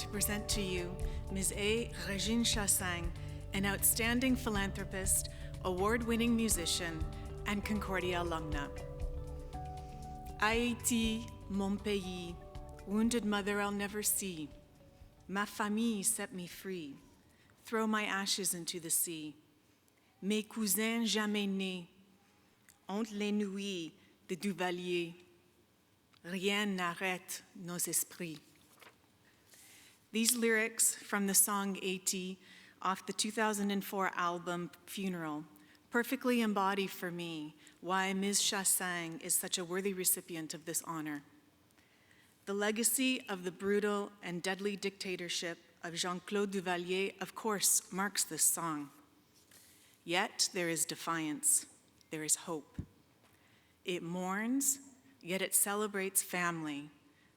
to present to you Ms. gine Chassagne, an outstanding philanthropist, award-winning musician, and Concordia alumna. Haiti, mon pays, wounded mother I'll never see. Ma famille set me free. Throw my ashes into the sea. Mes cousins jamais nés, honte les nuits de Duvalier. Rien n'arrête nos esprits. These lyrics from the song Haiti off the 2004 album Funeral perfectly embody for me why Ms. Chassagne is such a worthy recipient of this honor. The legacy of the brutal and deadly dictatorship of Jean-Claude Duvalier, of course, marks this song. Yet there is defiance, there is hope. It mourns, yet it celebrates family,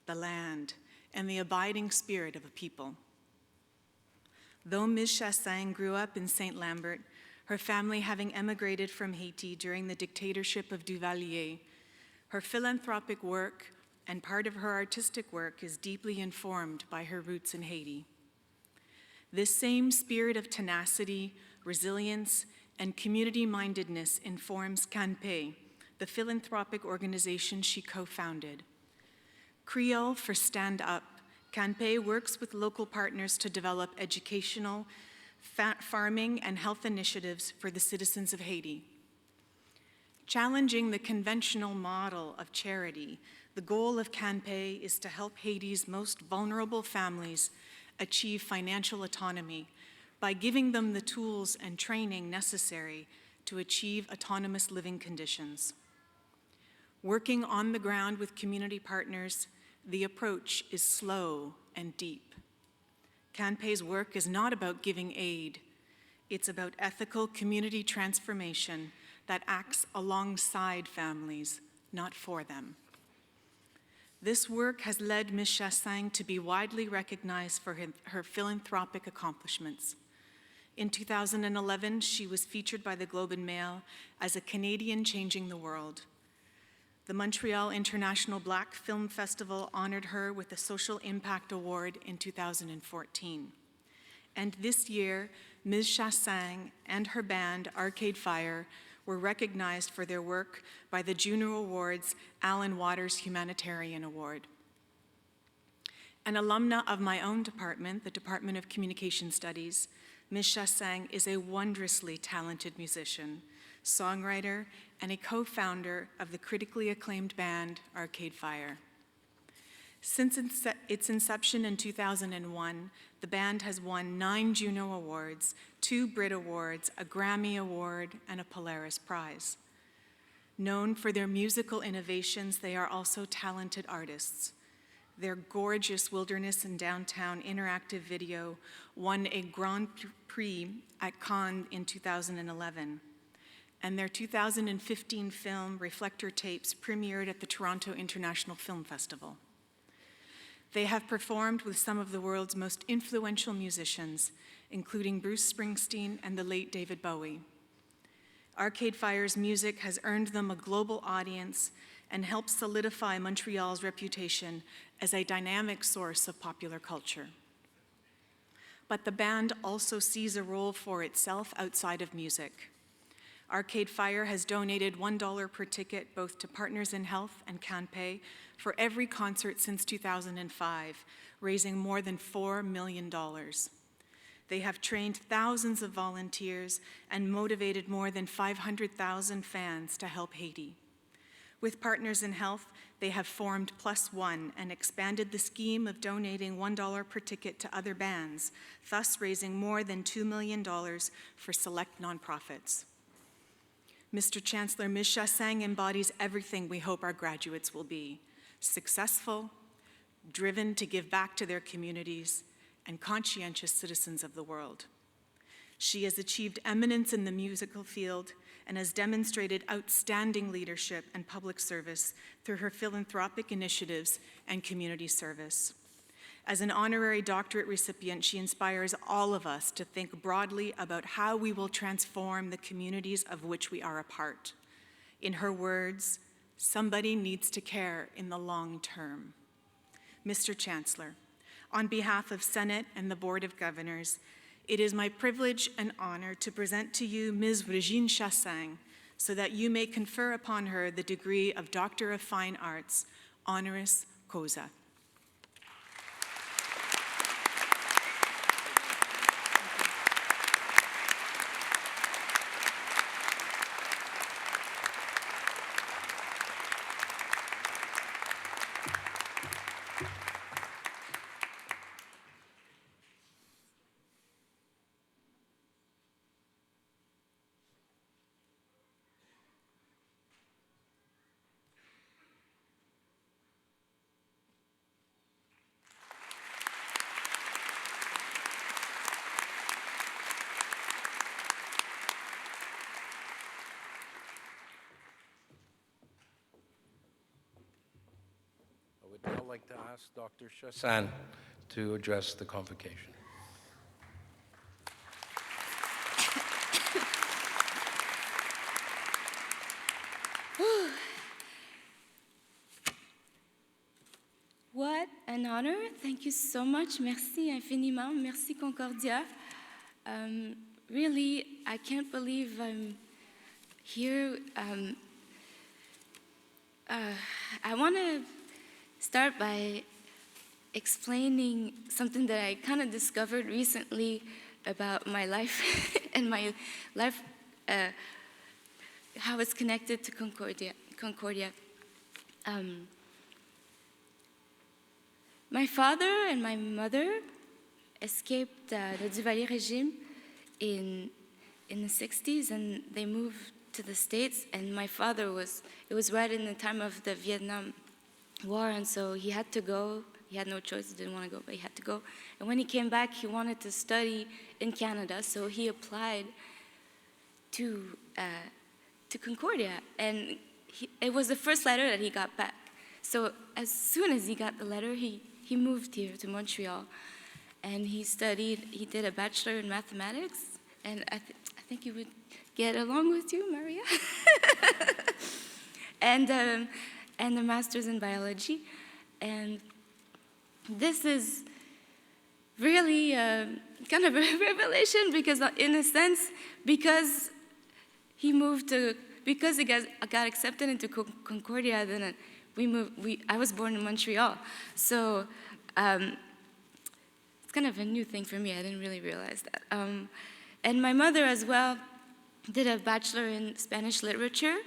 the land, and the abiding spirit of a people. Though Ms. Chassagne grew up in Saint Lambert, her family having emigrated from Haiti during the dictatorship of Duvalier, her philanthropic work and part of her artistic work is deeply informed by her roots in Haiti. This same spirit of tenacity, resilience, and community-mindedness informs KANPE, the philanthropic organization she co-founded. Creole for Stand Up, KANPE works with local partners to develop educational, farming, and health initiatives for the citizens of Haiti. Challenging the conventional model of charity, the goal of KANPE is to help Haiti's most vulnerable families achieve financial autonomy by giving them the tools and training necessary to achieve autonomous living conditions. Working on the ground with community partners, the approach is slow and deep. KANPE's work is not about giving aid. It's about ethical community transformation that acts alongside families, not for them. This work has led Ms. Chassagne to be widely recognized for her philanthropic accomplishments. In 2011, she was featured by the Globe and Mail as a Canadian changing the world. The Montreal International Black Film Festival honored her with the Social Impact Award in 2014. And this year, Ms. Chassagne and her band, Arcade Fire, were recognized for their work by the Juno Awards Alan Waters Humanitarian Award. An alumna of my own department, the Department of Communication Studies, Ms. Chassagne is a wondrously talented musician, songwriter, and a co-founder of the critically acclaimed band Arcade Fire. Since its inception in 2001, the band has won 9 Juno Awards, 2 Brit Awards, a Grammy Award, and a Polaris Prize. Known for their musical innovations, they are also talented artists. Their gorgeous Wilderness in Downtown interactive video won a Grand Prix at Cannes in 2011. And their 2015 film, Reflector Tapes, premiered at the Toronto International Film Festival. They have performed with some of the world's most influential musicians, including Bruce Springsteen and the late David Bowie. Arcade Fire's music has earned them a global audience and helped solidify Montreal's reputation as a dynamic source of popular culture. But the band also sees a role for itself outside of music. Arcade Fire has donated $1 per ticket both to Partners in Health and KANPE for every concert since 2005, raising more than $4 million. They have trained thousands of volunteers and motivated more than 500,000 fans to help Haiti. With Partners in Health, they have formed Plus One and expanded the scheme of donating $1 per ticket to other bands, thus raising more than $2 million for select nonprofits. Mr. Chancellor, Ms. Chassagne embodies everything we hope our graduates will be: successful, driven to give back to their communities, and conscientious citizens of the world. She has achieved eminence in the musical field and has demonstrated outstanding leadership and public service through her philanthropic initiatives and community service. As an honorary doctorate recipient, she inspires all of us to think broadly about how we will transform the communities of which we are a part. In her words, somebody needs to care in the long term. Mr. Chancellor, On behalf of Senate and the Board of Governors, it is my privilege and honor to present to you Ms. gine Chassagne, so that you may confer upon her the degree of Doctor of Fine Arts, honoris causa. I'd now like to ask Dr. Chassagne to address the convocation. What an honor. Thank you so much. Merci infiniment. Merci Concordia. Really, I can't believe I'm here. I want to start by explaining something that I kind of discovered recently about my life and my life, how it's connected to Concordia. My father and my mother escaped the Duvalier regime in the 60s, and they moved to the States, and my father it was right in the time of the Vietnam War, and so he had to go. He had no choice, he didn't want to go, but he had to go. And when he came back, he wanted to study in Canada, so he applied to Concordia, and it was the first letter that he got back. So as soon as he got the letter, he moved here to Montreal, and he did a bachelor in mathematics, and I think he would get along with you, Maria, and a master's in biology. And this is really kind of a revelation, because in a sense, because he got accepted into Concordia, then I was born in Montreal. So it's kind of a new thing for me. I didn't really realize that. And my mother as well did a bachelor in Spanish literature.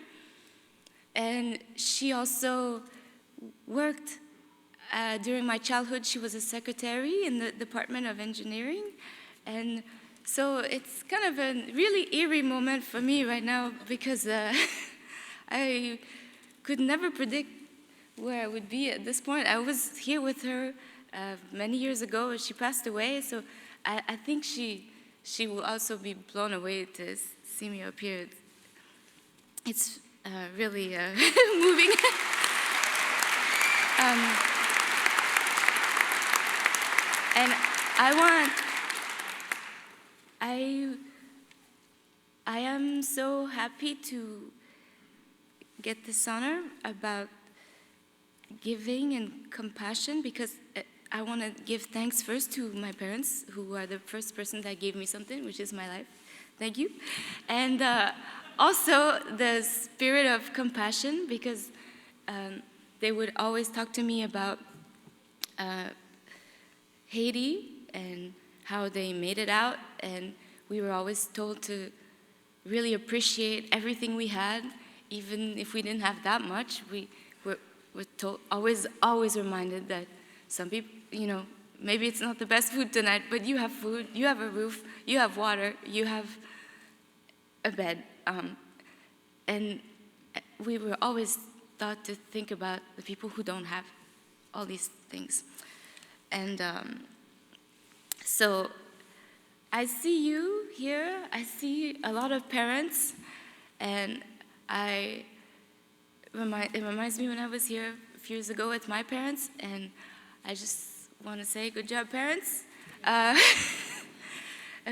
And she also worked during my childhood. She was a secretary in the Department of Engineering. And so it's kind of a really eerie moment for me right now, because I could never predict where I would be at this point. I was here with her many years ago. She passed away, so I think she will also be blown away to see me up here. It's really moving. And I am so happy to get this honor about giving and compassion, because I want to give thanks first to my parents, who are the first person that gave me something, which is my life. Thank you. And also the spirit of compassion, because they would always talk to me about Haiti and how they made it out, and we were always told to really appreciate everything we had, even if we didn't have that much. We're told, always reminded that some people, maybe it's not the best food tonight, but you have food, you have a roof, you have water, you have a bed. And we were always taught to think about the people who don't have all these things. And so I see you here, I see a lot of parents, and it reminds me when I was here a few years ago with my parents, and I just want to say, good job, parents. I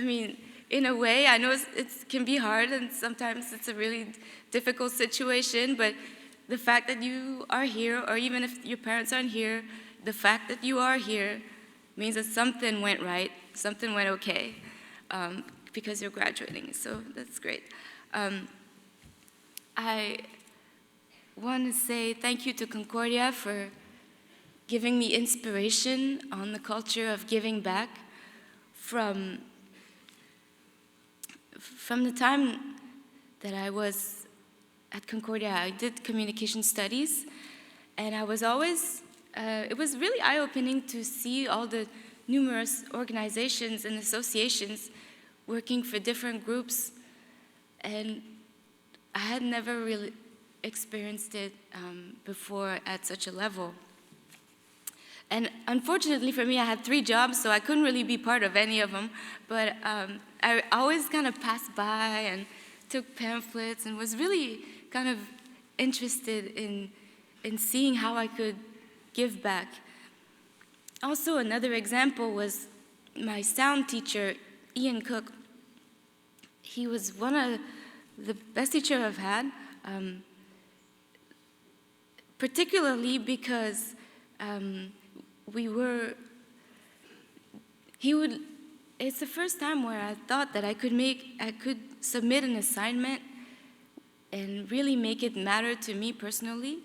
mean, in a way, I know it can be hard, and sometimes it's a really difficult situation, but the fact that you are here, or even if your parents aren't here, the fact that you are here means that something went right, something went okay, because you're graduating, so that's great. I want to say thank you to Concordia for giving me inspiration on the culture of giving back. From the time that I was at Concordia, I did communication studies, and I was always, it was really eye-opening to see all the numerous organizations and associations working for different groups, and I had never really experienced it before at such a level. And unfortunately for me, I had 3 jobs, so I couldn't really be part of any of them, but I always kind of passed by and took pamphlets and was really kind of interested in seeing how I could give back. Also, another example was my sound teacher, Ian Cook. He was one of the best teachers I've had, particularly because it's the first time where I thought that I could submit an assignment and really make it matter to me personally.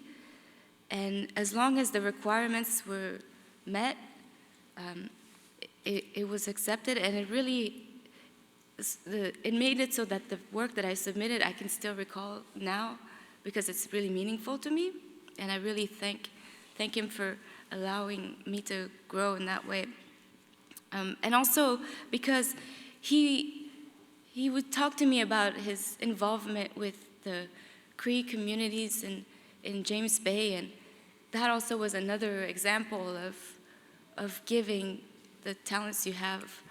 And as long as the requirements were met, it was accepted, and it really, it made it so that the work that I submitted, I can still recall now because it's really meaningful to me. And I really thank him for allowing me to grow in that way. And also because he would talk to me about his involvement with the Cree communities in James Bay, and that also was another example of giving the talents you have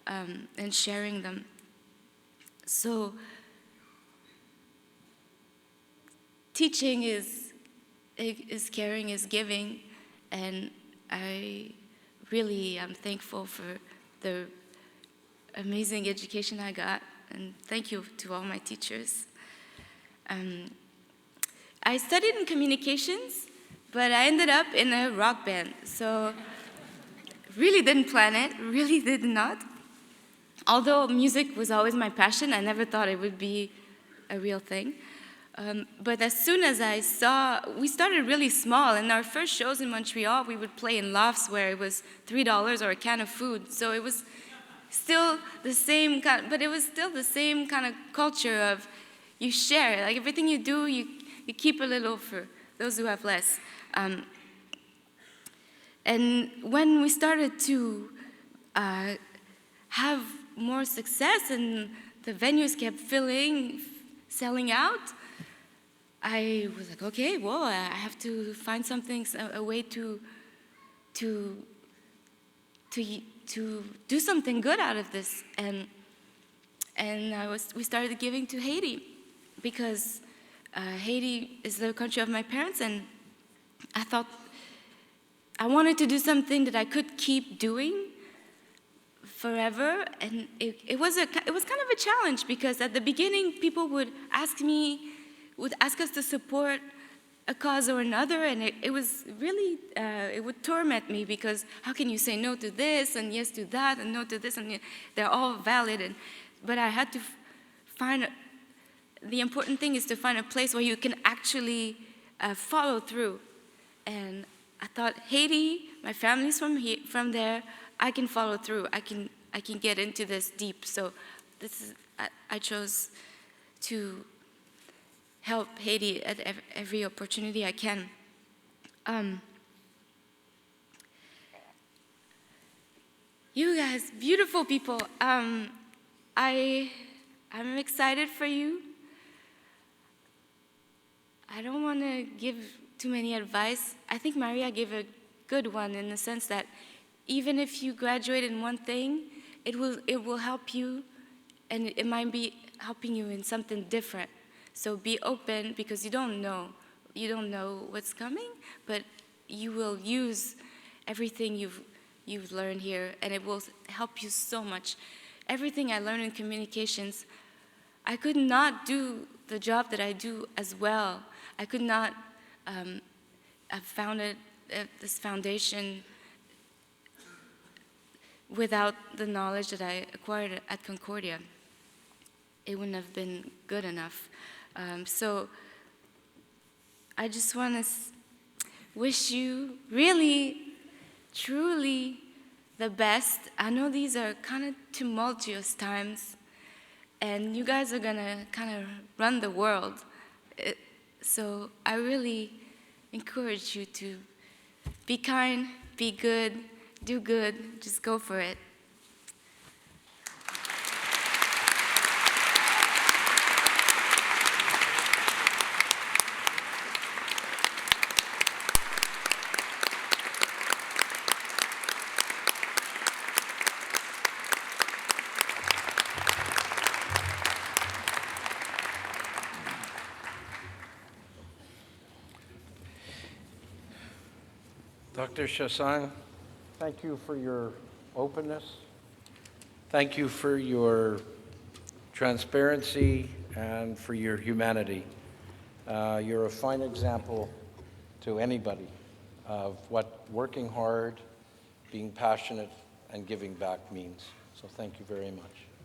and sharing them. So teaching is caring, is giving, and I really am thankful for the amazing education I got, and thank you to all my teachers. I studied in communications, but I ended up in a rock band, so really didn't plan it, really did not. Although music was always my passion, I never thought it would be a real thing. But as soon as I saw, we started really small. In our first shows in Montreal, we would play in lofts where it was $3 or a can of food. So it was still the same kind, but it was still the same kind of culture of you share. Like everything you do, you keep a little for those who have less. And when we started to have more success and the venues kept filling, selling out, I was like, okay, well, I have to find something, a way to do something good out of this. And we started giving to Haiti because Haiti is the country of my parents, and I thought I wanted to do something that I could keep doing forever, and it was kind of a challenge because at the beginning people would ask us to support a cause or another, and it was really, it would torment me because how can you say no to this and yes to that and no to this, and they're all valid, but I had to find, the important thing is to find a place where you can actually follow through. And I thought, Haiti, my family's from there, I can follow through, I can get into this deep, so I chose to help Haiti at every opportunity I can. You guys, beautiful people, I'm excited for you. I don't want to give too many advice. I think Maria gave a good one in the sense that even if you graduate in one thing, it will help you, and it might be helping you in something different. So be open, because you don't know what's coming, but you will use everything you've learned here, and it will help you so much. Everything I learned in communications, I could not do the job that I do as well. I could not have founded this foundation without the knowledge that I acquired at Concordia, it wouldn't have been good enough. So I just want to wish you really, truly the best. I know these are kind of tumultuous times, and you guys are gonna kind of run the world. So I really encourage you to be kind, be good, do good, just go for it. Dr. Chassagne, thank you for your openness. Thank you for your transparency and for your humanity. You're a fine example to anybody of what working hard, being passionate, and giving back means. So thank you very much.